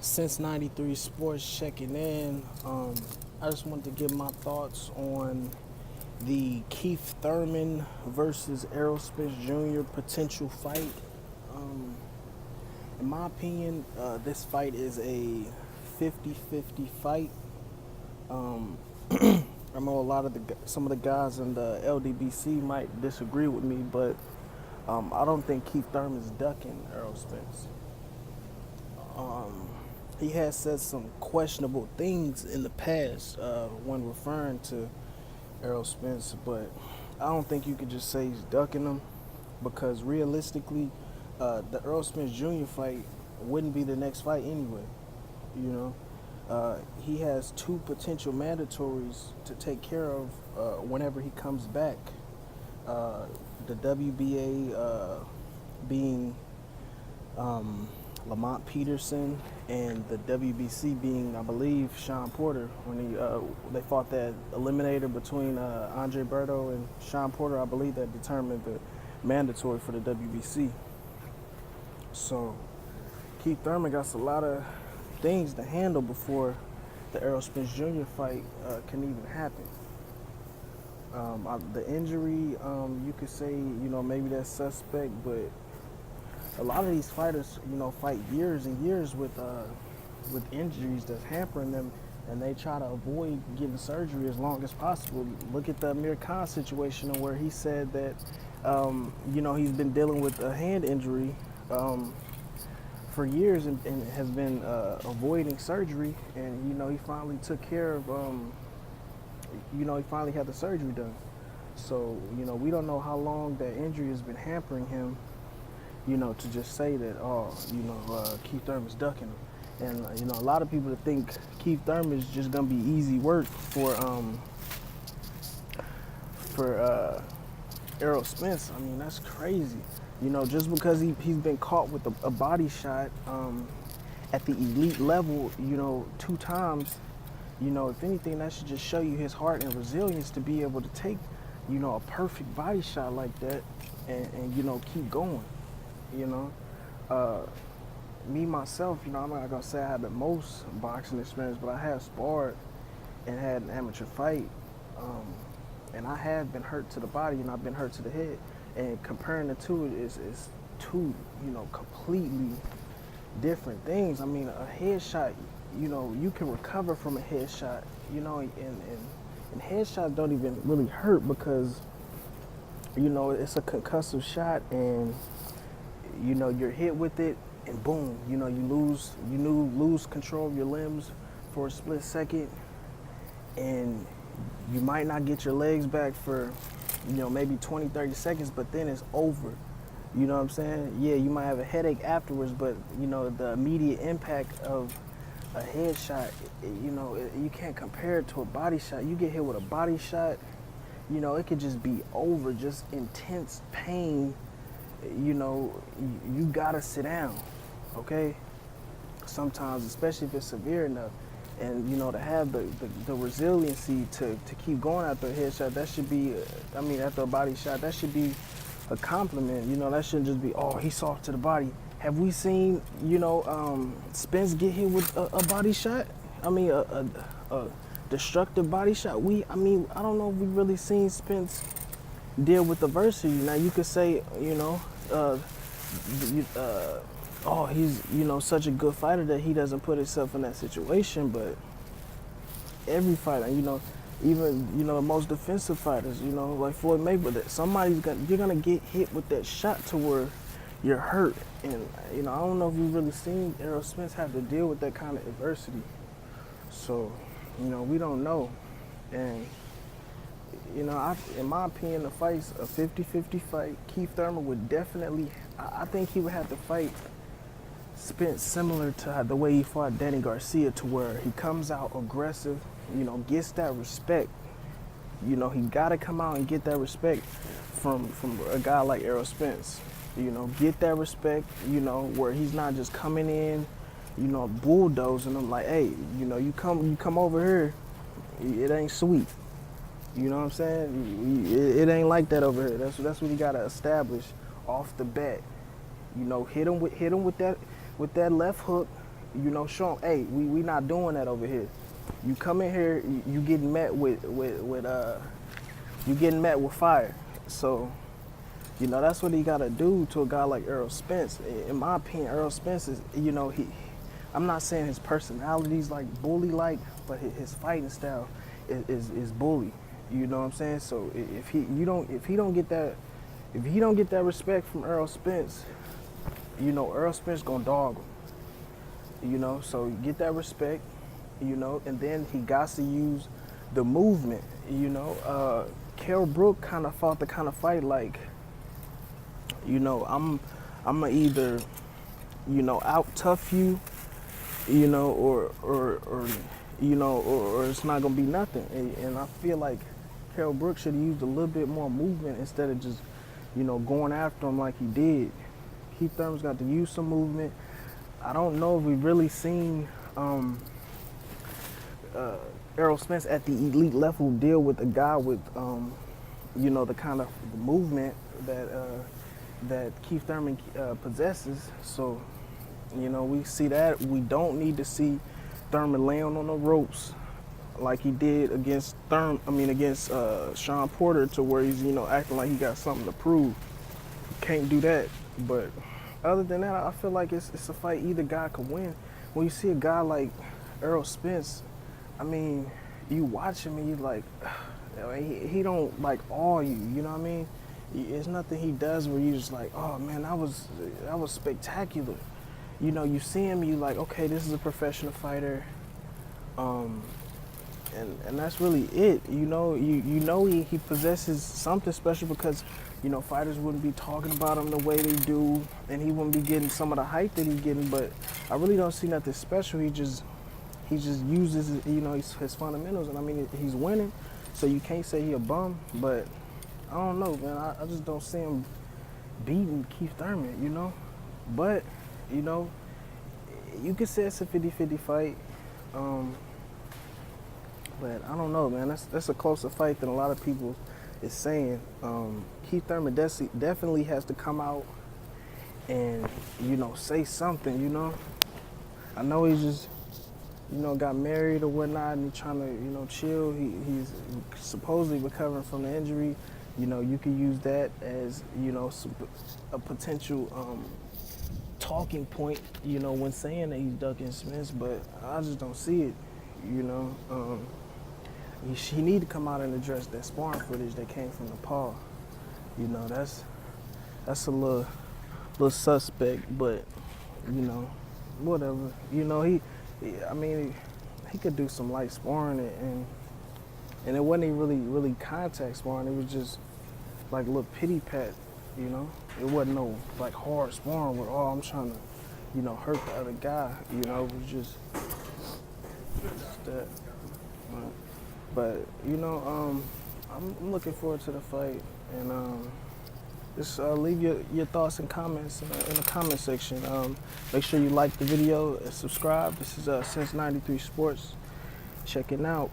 Since 93 Sports checking in. I just wanted to give my thoughts on the Keith Thurman versus Errol Spence Jr. potential fight. Um, in my opinion, this fight is a 50-50 fight. Um, I know some of the guys in the LDBC might disagree with me, but I don't think Keith Thurman's ducking Errol Spence. He has said some questionable things in the past when referring to Errol Spence, but I don't think you could just say he's ducking him because realistically, the Errol Spence Jr. fight wouldn't be the next fight anyway. You he has two potential mandatories to take care of whenever he comes back. The WBA being Lamont Peterson, and the WBC being, I believe, Sean Porter. When they fought that eliminator between Andre Berto and Sean Porter, I believe that determined the mandatory for the WBC. So Keith Thurman got a lot of things to handle before the Errol Spence Jr. fight can even happen. The injury, you could say, maybe that's suspect, but a lot of these fighters, fight years and years with injuries that's hampering them, and they try to avoid getting surgery as long as possible. Look at the Amir Khan situation where he said that, he's been dealing with a hand injury for years and has been avoiding surgery, and, he finally took care of, he finally had the surgery done. So, we don't know how long that injury has been hampering him, to just say that, Keith Thurman's ducking him. And, a lot of people that think Keith Thurman is just going to be easy work for Errol Spence. I mean, that's crazy. Just because he's been caught with a body shot at the elite level, 2 times, if anything, that should just show you his heart and resilience to be able to take, a perfect body shot like that and keep going. Me myself, I'm not gonna say I had the most boxing experience, but I have sparred and had an amateur fight, and I have been hurt to the body and I've been hurt to the head. And comparing the two is two, completely different things. I mean, a headshot, you can recover from a headshot, and headshots don't even really hurt because, it's a concussive shot and you're hit with it, and boom, you lose control of your limbs for a split second, and you might not get your legs back for, maybe 20, 30 seconds, but then it's over. You know what I'm saying? Yeah, you might have a headache afterwards, but, the immediate impact of a headshot, you can't compare it to a body shot. You get hit with a body shot, it could just be over, just intense pain. You gotta sit down, okay? Sometimes, especially if it's severe enough, and to have the resiliency to keep going after a headshot, that should be, after a body shot, that should be a compliment. That shouldn't just be, oh, he's soft to the body. Have we seen, Spence get hit with a body shot? A destructive body shot. I don't know if we really seen Spence deal with adversity. Now you could say, he's such a good fighter that he doesn't put himself in that situation. But every fighter, even most defensive fighters, like Floyd Mayweather, you're gonna get hit with that shot to where you're hurt. And I don't know if we've really seen Errol Spence have to deal with that kind of adversity. So we don't know. And in my opinion, the fight's a 50-50 fight. Keith Thurman would definitely, I think he would have to fight Spence similar to the way he fought Danny Garcia, to where he comes out aggressive, gets that respect. He gotta come out and get that respect from a guy like Errol Spence. Get that respect, where he's not just coming in, bulldozing them like, hey, you come over here, it ain't sweet. You know what I'm saying? It ain't like that over here. That's what you gotta establish off the bat. Hit him with that left hook, You know, show him, hey, we not doing that over here. You come in here, you getting met with you getting met with fire. So, you know, that's what he got to do to a guy like Errol Spence. In my opinion, Errol Spence is, you know, I'm not saying his personality's like bully-like, but his fighting style is bully. You know what I'm saying? So if he don't get that respect from Errol Spence, you know, Errol Spence gonna dog him. You know, so get that respect. You know, and then he got to use the movement. You know, Kell Brook kind of fought the kind of fight like, you know, I'm gonna either, you know, out tough you, you know, or you know, or it's not gonna be nothing. And I feel like Kell Brook should have used a little bit more movement instead of just, you know, going after him like he did. Keith Thurman's got to use some movement. I don't know if we've really seen Errol Spence at the elite level deal with a guy with, you know, the kind of movement that Keith Thurman possesses. So, you know, we see that. We don't need to see Thurman laying on the ropes like he did against Sean Porter, to where he's, you know, acting like he got something to prove. Can't do that. But other than that, I feel like it's a fight either guy could win. When you see a guy like Errol Spence, I mean, you watch him and you like, he don't like awe you. You know what I mean? It's nothing he does where you just like, oh man, that was spectacular. You know, you see him, you like, okay, this is a professional fighter. And that's really it. You know, you know he possesses something special, because, you know, fighters wouldn't be talking about him the way they do, and he wouldn't be getting some of the hype that he's getting. But I really don't see nothing special. He just uses, you know, his fundamentals, and I mean, he's winning, so you can't say he a bum. But I don't know, man. I just don't see him beating Keith Thurman, you know. But, you know, you could say it's a 50-50 fight. But I don't know, man. That's a closer fight than a lot of people is saying. Keith Thurman definitely has to come out and, you know, say something, you know. I know he's just, you know, got married or whatnot, and he's trying to, you know, chill. He's supposedly recovering from the injury. You know, you could use that as, you know, a potential talking point, you know, when saying that he's ducking Spence, but I just don't see it, you know. He need to come out and address that sparring footage that came from Nepal. You know, that's a little suspect, but, you know, whatever. You know, I mean, he could do some light sparring, and it wasn't even really contact sparring. It was just like a little pity pat, you know. It wasn't no like hard sparring where, oh, I'm trying to, you know, hurt the other guy. You know, it was just that. But you know, I'm looking forward to the fight, and just leave your thoughts and comments in the comment section. Make sure you like the video and subscribe. This is Since 93 Sports. Check it out.